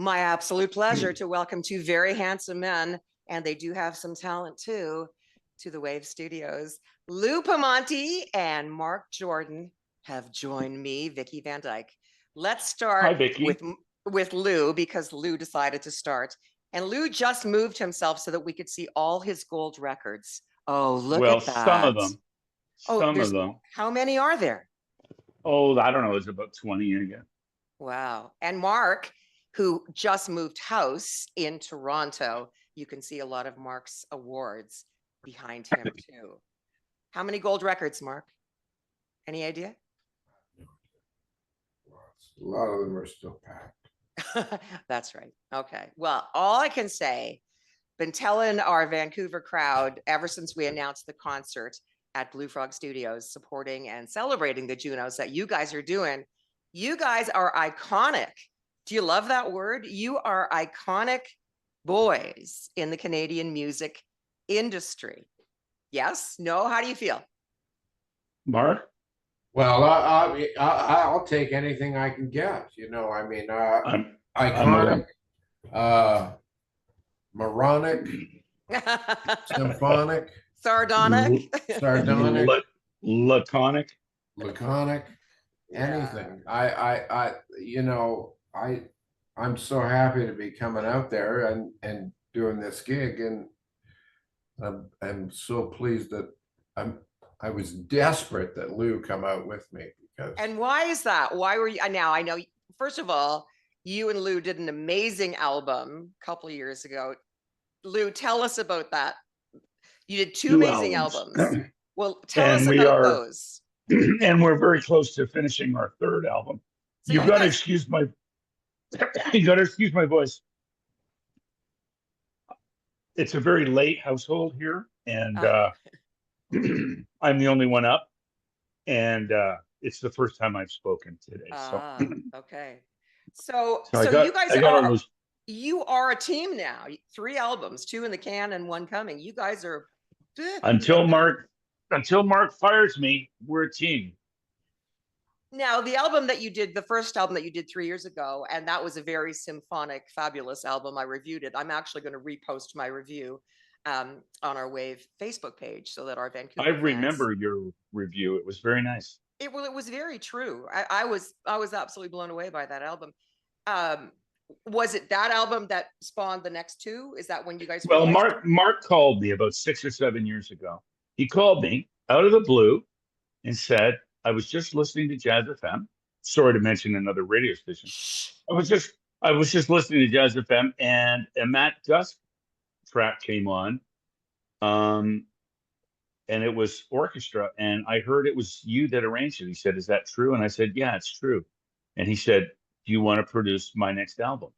My absolute pleasure to welcome two very handsome men, and they do have some talent too, to the Wave Studios. Lou Pomanti and Marc Jordan have joined me, Vickie van Dyke. Let's Hi, start Vickie. with Lou, because Lou decided to start. And Lou just moved himself so that we could see all his gold records. Oh, look Well, at some of that. them. Oh, Some there's of them. how many are there? Oh, I don't know. It's about 20 again. Wow. And Marc, who just moved house in Toronto, you can see a lot of Marc's awards behind him too. How many gold records, Marc? Any idea? A lot of them are still packed. That's right. Okay. Well, all I can say, been telling our Vancouver crowd ever since we announced the concert at Blue Frog Studios, supporting and celebrating the Junos that you guys are doing. You guys are iconic. Do you love that word? You are iconic boys in the Canadian music industry. Yes? No? How do you feel? Marc? Well, I'll take anything I can get. You know, I mean, iconic, moronic, symphonic, Sardonic. sardonic, Laconic. laconic, anything. You know, I'm so happy to be coming out there and doing this gig, and I'm so pleased that I was desperate that Lou come out with me, because. And why is that? Why were you? Now I know. First of all, you and Lou did an amazing album a couple of years ago. Lou, tell us about that. You did two amazing albums. Well, tell us about those. And we're very close to finishing our third album. So You've got to excuse my. You got to excuse my voice. It's a very late household here, and I'm the only one up, and it's the first time I've spoken today. So okay. So you are a team now. 3 albums, 2 in the can and 1 coming. You guys are until Marc fires me, we're a team. Now, the album that you did, the first album that you did 3 years ago, and that was a very symphonic, fabulous album. I reviewed it. I'm actually going to repost my review on our Wave Facebook page so that our Vancouver fans. Remember your review. It was very nice. It was very true. I was absolutely blown away by that album. Was it that album that spawned the next 2? Is that when you guys? Well, Marc called me about 6 or 7 years ago. He called me out of the blue and said, I was just listening to Jazz FM. Sorry to mention another radio station. I was just listening to Jazz FM, and a Matt Dusk track came on. And it was orchestra, and I heard it was you that arranged it. He said, is that true? And I said, yeah, it's true. And he said, do you want to produce my next album?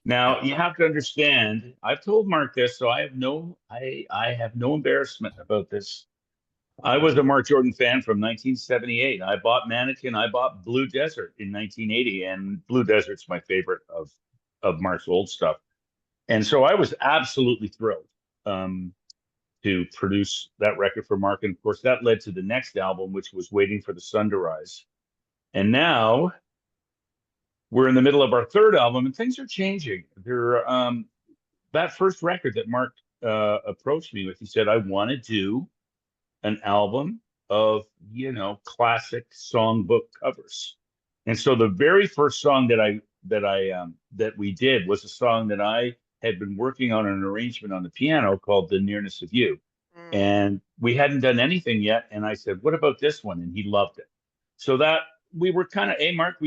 Now, you have to understand, I've told Marc this, so I have no embarrassment about this. I was a Marc Jordan fan from 1978. I bought Mannequin. I bought Blue Desert in 1980, and Blue Desert's my favorite of Marc's old stuff. And so I was absolutely thrilled to produce that record for Marc. And of course, that led to the next album, which was Waiting for the Sun to Rise. And now we're in the middle of our third album, and things are changing. That first record that Marc approached me with, he said, I want to do an album of, classic songbook covers. And so the very first song that we did was a song that I had been working on an arrangement on the piano called The Nearness of You. And we hadn't done anything yet. And I said, what about this one? And he loved it. So that we were kind of, hey, Marc,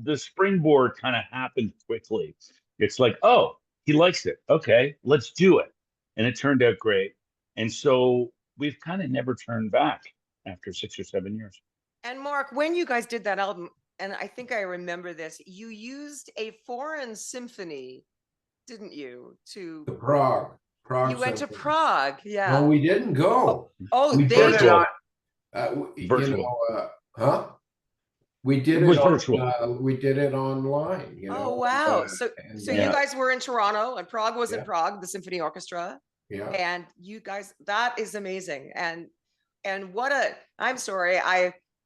the springboard kind of happened quickly. It's like, oh, he likes it. Okay, let's do it. And it turned out great. And so we've kind of never turned back after 6 or 7 years. And Marc, when you guys did that album, and I think I remember this, you used a foreign symphony, didn't you? To Prague. You went to Prague, yeah. No, we didn't go. We did it on. Virtual. We did it virtual. We did it online. Oh wow! So you guys were in Toronto, and Prague was in Prague, the symphony orchestra. Yeah. And you guys, that is amazing. And what I'm sorry,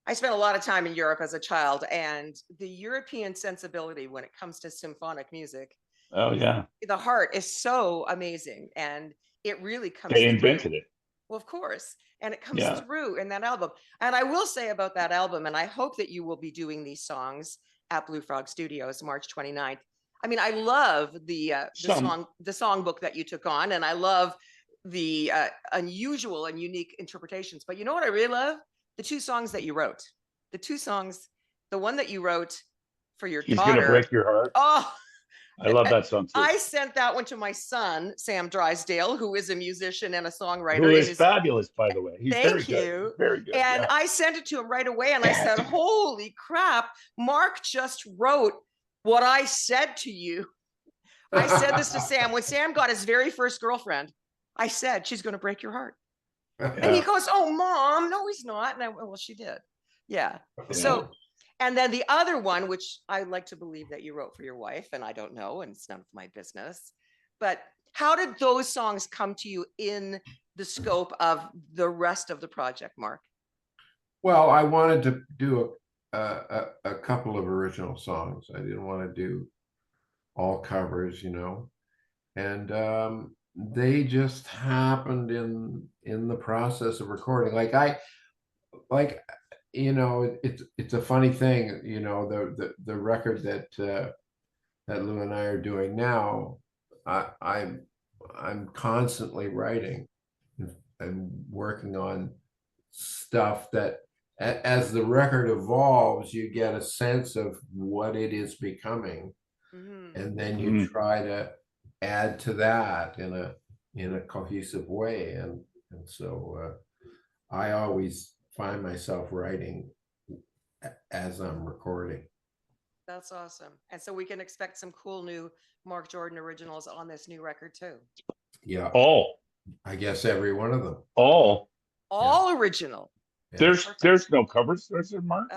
I spent a lot of time in Europe as a child, and the European sensibility when it comes to symphonic music, Oh yeah, the heart is so amazing, and it really comes they through. invented it. Well, of course, and it comes Yeah. through in that album. And I will say about that album, and I hope that you will be doing these songs at Blue Frog Studios March 29th. I mean, I love the songbook that you took on, and I love the unusual and unique interpretations. But you know what I really love? The two songs that you wrote. The two songs, the one that you wrote for your She's gonna daughter. break your heart. Oh, I love that song too. I sent that one to my son, Sam Drysdale, who is a musician and a songwriter. Who is fabulous, by the way. He's very Thank good. you. Very good. And Yeah. I sent it to him right away, and I said, holy crap, Marc just wrote what I said to you. I said this to Sam. When Sam got his very first girlfriend, I said, she's going to break your heart. And he goes, oh, Mom, no, he's not. And I went, well, she did. Yeah. So, and then the other one, which I like to believe that you wrote for your wife, and I don't know, and it's none of my business, but how did those songs come to you in the scope of the rest of the project, Marc? Well, I wanted to do a couple of original songs. I didn't want to do all covers, you know, and they just happened in the process of recording. Like you know, it's a funny thing, you know, the record that Lou and I are doing now. I'm constantly writing and working on stuff that as the record evolves, you get a sense of what it is becoming, and then you try to add to that in a cohesive way, and so I always find myself writing as I'm recording. That's awesome. And so we can expect some cool new Marc Jordan originals on this new record too. Yeah. All. I guess every one of them. All original. Yeah. There's no covers, there's a Marc.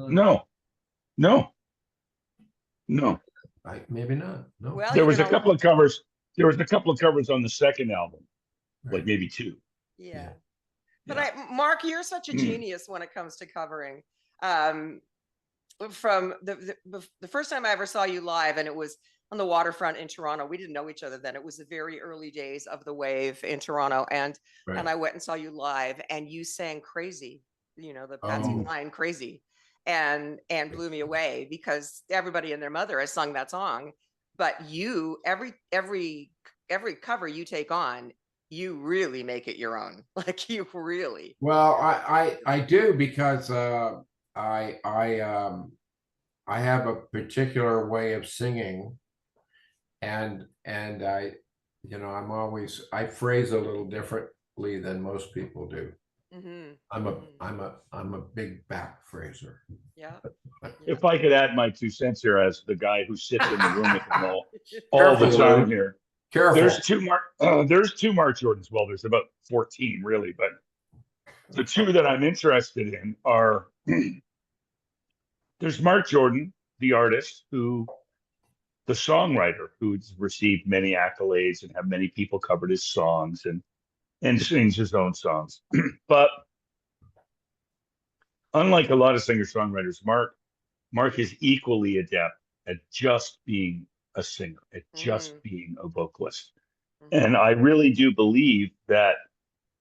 No. Maybe not. No. Well, there was a couple of covers. There was a couple of covers on the second album, like maybe two. Yeah. But Marc, you're such a genius when it comes to covering. From the first time I ever saw you live, and it was on the waterfront in Toronto. We didn't know each other then. It was the very early days of the wave in Toronto, and I went and saw you live, and you sang "Crazy," you know, the Patsy line "Crazy," and blew me away, because everybody and their mother has sung that song, but you every cover you take on, you really make it your own. Like, you really. Well, I do, because I have a particular way of singing, and I, you know, I phrase a little differently than most people do. I'm a big back phraser. Yeah. If I could add my 2 cents here, as the guy who sits in the room with them all the time here. Careful. There's two Marc Jordans. Well, there's about 14 really, but the two that I'm interested in are there's Marc Jordan, the artist, the songwriter, who's received many accolades and have many people covered his songs and sings his own songs. But unlike a lot of singer-songwriters, Marc is equally adept at just being a singer, at just being a vocalist. And I really do believe that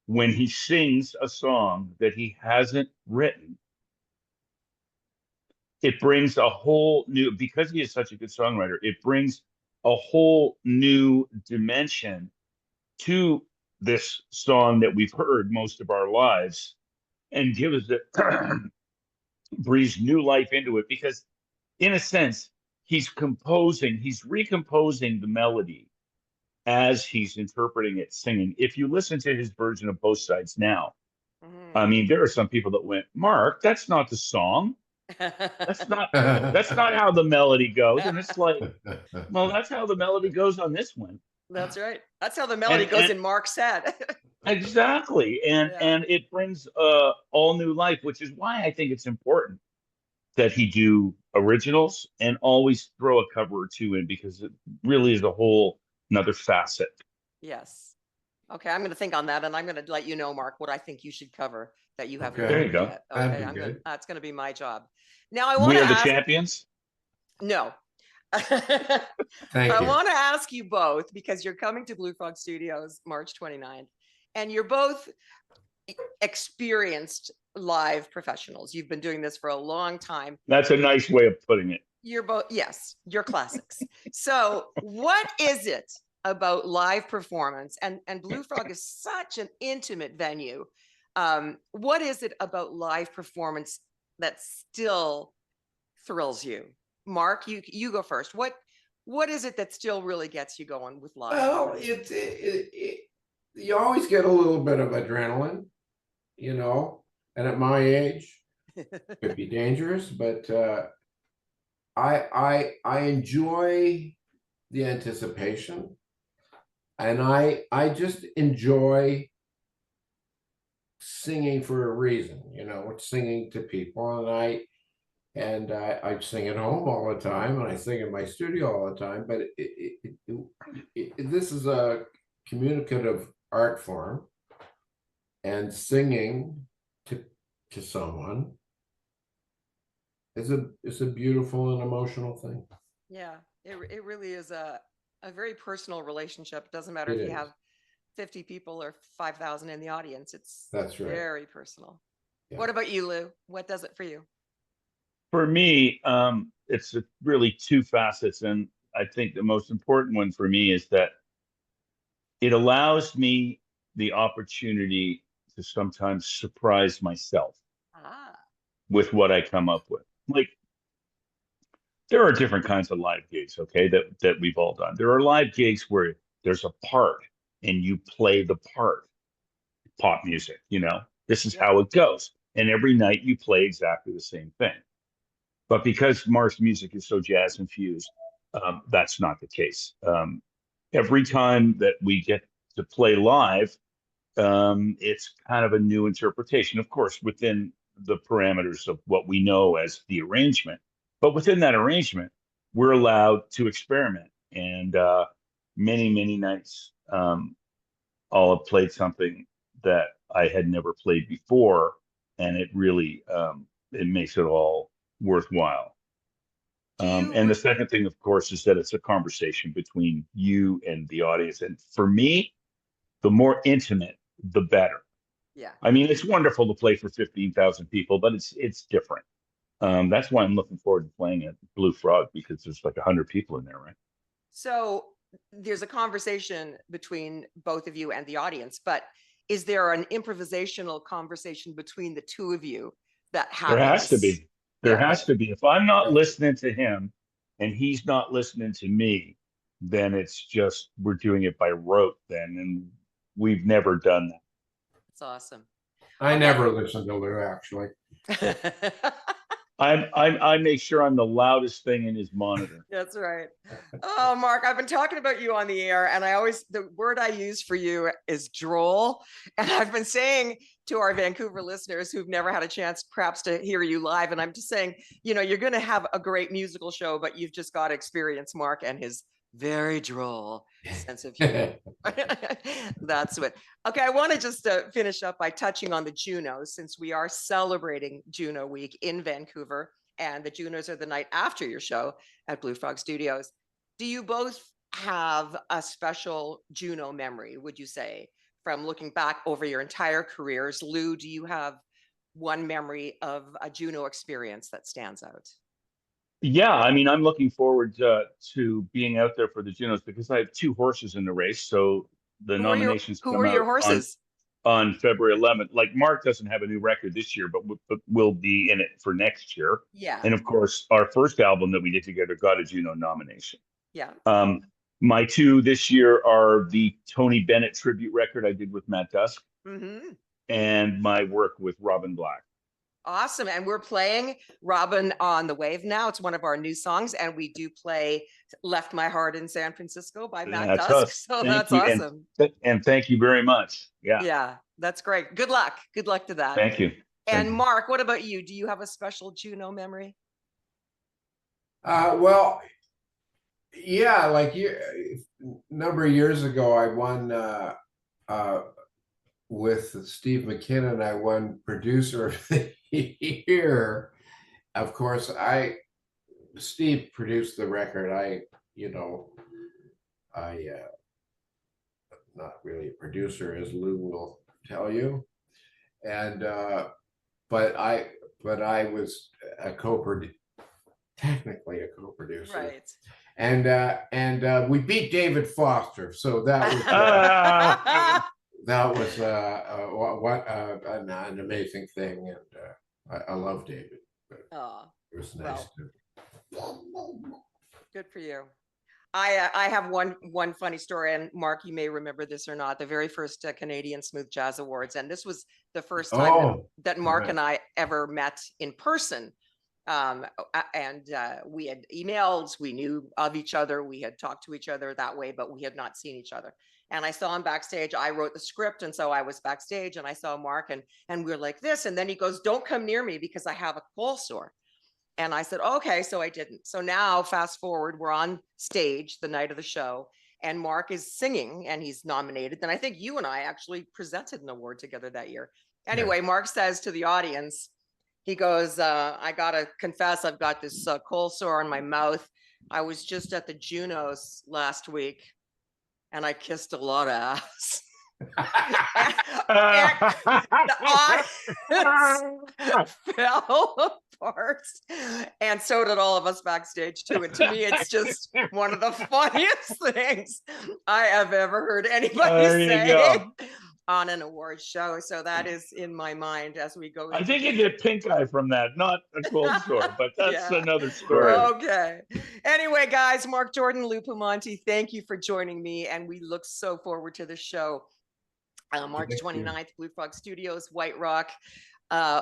when he sings a song that he hasn't written, it brings a whole new, because he is such a good songwriter, it brings a whole new dimension to this song that we've heard most of our lives, and gives it, breathes new life into it, because in a sense, he's recomposing the melody as he's interpreting it, singing. If you listen to his version of Both Sides now, I mean, there are some people that went, Marc, that's not the song. That's not how the melody goes. And it's like, well, that's how the melody goes on this one. That's right. That's how the melody goes in Marc's set. Exactly. And it brings all new life, which is why I think it's important that he do originals and always throw a cover or two in, because it really is a whole another facet. Yes. Okay, I'm going to think on that, and I'm going to let you know, Mark, what I think you should cover that you haven't Okay. There you covered go. yet. That'd Okay, be I'm going. good. That's going to be my job. Now, I want We to are the ask. champions. No. Thank I you. want to ask you both, because you're coming to Blue Frog Studios March 29th, and you're both experienced live professionals. You've been doing this for a long time. That's a nice way of putting it. You're both, yes, you're classics. So what is it about live performance? And Blue Frog is such an intimate venue. What is it about live performance that still thrills you? Mark, you go first. What is it that still really gets you going with live? Well, you always get a little bit of adrenaline, you know, and at my age, it could be dangerous, but I enjoy the anticipation, and I just enjoy singing for a reason, you know, it's singing to people, and I sing at home all the time, and I sing in my studio all the time. But this is a communicative art form, and singing to someone is a beautiful and emotional thing. Yeah, it really is a very personal relationship. It doesn't matter It if you is. have 50 people or 5,000 in the audience. It's That's right. very personal. Yeah. What about you, Lou? What does it for you? For me, it's really two facets, and I think the most important one for me is that it allows me the opportunity to sometimes surprise myself Ah, with what I come up with. Like, there are different kinds of live gigs, okay, that we've all done. There are live gigs where there's a part and you play the part. Pop music, you know, this is yeah. how it goes. And every night you play exactly the same thing. But because Mark's music is so jazz infused, that's not the case. Every time that we get to play live, it's kind of a new interpretation, of course, within the parameters of what we know as the arrangement. But within that arrangement, we're allowed to experiment. And many nights, I'll have played something that I had never played before, and it really it makes it all worthwhile. Do you And the second thing, of course, is that it's a conversation between you and the audience. And for me, the more intimate, the better. yeah. I mean, it's wonderful to play for 15,000 people, but it's different. That's why I'm looking forward to playing at Blue Frog, because there's like 100 people in there, right? So there's a conversation between both of you and the audience, but is there an improvisational conversation between the two of you that There has to happens? be. There Yeah. has to be. If I'm not listening to him and he's not listening to me, then it's just we're doing it by rote then, and we've never done that. It's awesome. I Okay. never listen to Lou, actually. I make sure I'm the loudest thing in his monitor. That's right. Oh, Mark, I've been talking about you on the air, and the word I use for you is droll. And I've been saying to our Vancouver listeners who've never had a chance perhaps to hear you live, and I'm just saying, you know, you're going to have a great musical show, but you've just got to experience Mark and his very droll sense of humor. That's what. Okay, I want to just finish up by touching on the Junos, since we are celebrating Juno Week in Vancouver, and the Junos are the night after your show at Blue Frog Studios. Do you both have a special Juno memory, would you say, from looking back over your entire careers? Lou, do you have one memory of a Juno experience that stands out? Yeah, I mean, I'm looking forward to being out there for the Junos because I have two horses in the race. So the nominations Who come are your out horses? on February 11th. Like Mark doesn't have a new record this year, but will be in it for next year. Yeah. And of course, our first album that we did together got a Juno nomination. Yeah. My two this year are the Tony Bennett tribute record I did with Matt Dusk and my work with Robin Black. Awesome. And we're playing Robin on the Wave now. It's one of our new songs. And we do play Left My Heart in San Francisco by Matt That's Dusk. us. So Thank that's you. awesome. And thank you very much. Yeah. Yeah, that's great. Good luck. Good luck to that. Thank you. And Mark, what about you? Do you have a special Juno memory? Well, yeah, like a number of years ago, I won with Steve McKinnon, I won producer of the year. Of course, Steve produced the record. Not really a producer, as Lou will tell you. And but I was technically a co-producer. Right. And we beat David Foster, so that was an amazing thing, and I love David. Oh, It was nice good for you. I have one funny story, and Mark, you may remember this or not. The very first Canadian Smooth Jazz Awards, and this was the first time that Mark and I ever met in person. And we had emailed, we knew of each other, we had talked to each other that way, but we had not seen each other. And I saw him backstage. I wrote the script, and so I was backstage, and I saw Mark, and we were like this, and then he goes, "Don't come near me because I have a cold sore." And I said, okay, so I didn't. So now fast forward, we're on stage the night of the show, and Mark is singing, and he's nominated. And I think you and I actually presented an award together that year. Anyway, Mark says to the audience, he goes, I gotta confess, I've got this cold sore on my mouth. I was just at the Junos last week, and I kissed a lot of ass. and the audience fell apart, and so did all of us backstage too. And to me, it's just one of the funniest things I have ever heard anybody say on an award show. So that is in my mind as we go. I think you get pink eye from that, not a cold sore, but that's another story. Okay. Anyway, guys, Marc Jordan, Lou Pomanti, thank you for joining me, and we look so forward to the show. March 29th, Blue Frog Studios, White Rock.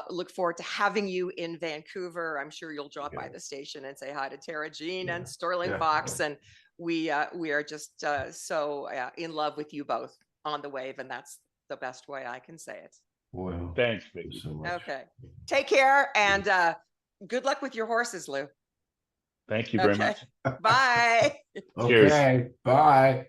Look forward to having you in Vancouver. I'm sure you'll drop by the station and say hi to Tara Jean and Sterling Fox. And we are just so in love with you both on the wave. And that's the best way I can say it. Well, thanks, Vickie. So much. Okay. Take care, and good luck with your horses, Lou. Thank you very much. Bye. Okay. Bye.